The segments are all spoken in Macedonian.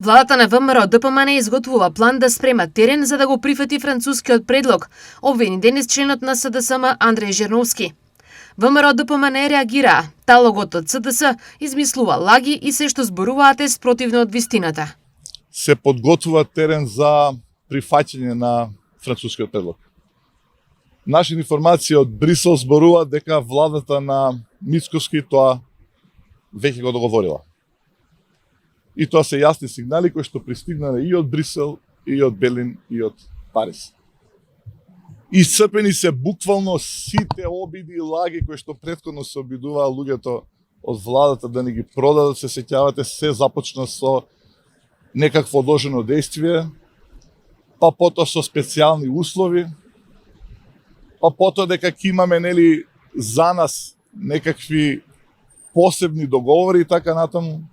Владата на ВМРО ДПМН изготвува план да спрема терен за да го прифати францускиот предлог, обвини денес членот на СДСМ Андреј Жерновски. ВМРО ДПМН реагира, талогот од СДС измислува лаги и се што зборуваат е спротивно од вистината. Се подготвува терен за прифаќање на францускиот предлог. Наши информации од Брисел зборуваат дека владата на Мицкоски тоа веќе го договорила. И тоа се јасни сигнали кои што пристигнале и од Брисел, и од Берлин, и од Париз. Исцрпени се буквално сите обиди и лаги кои што претходно се обидуваа луѓето од владата да ни ги продадат, се сеќавате, се започна со некакво одложено действие, па потоа со специјални услови, па потоа дека ќе имаме нели за нас некакви посебни договори и така натаму.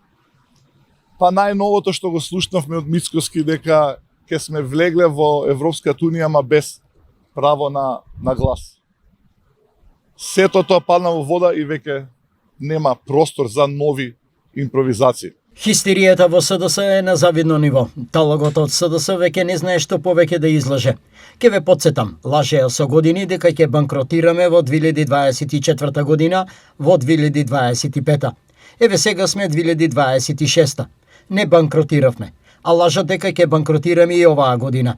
Па најновото што го слушнавме од Мицкоски дека ќе сме влегле во Европската унија, ама без право на глас. Сето тоа падна во вода и веќе нема простор за нови импровизации. Хистеријата во СДС е на завидно ниво. Талогот од СДС веќе не знае што повеќе да излаже. Ке ве подсетам, лажеа со години дека ќе банкротираме во 2024 година, во 2025. Еве сега сме 2026. Не банкротиравме, а лажат дека ќе банкротираме и оваа година.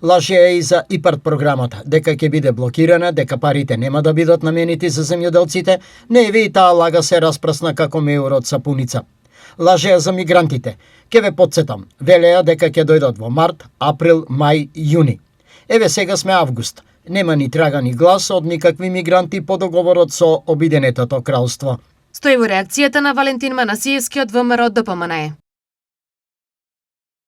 Лажеа и за ИПАРД програмата, дека ќе биде блокирана, дека парите нема да бидат наменети за земјоделците, не еве и таа лага се распрсна како меур од сапуница. Лажеа за мигрантите. Ке ве подсетам, велеа дека ќе дојдат во март, април, мај, јуни. Еве сега сме август. Нема ни трага ни глас од никакви мигранти по договорот со Обединетото кралство. Стои во реакцијата на Валентин Манасиевски од ВМРО ДПМН.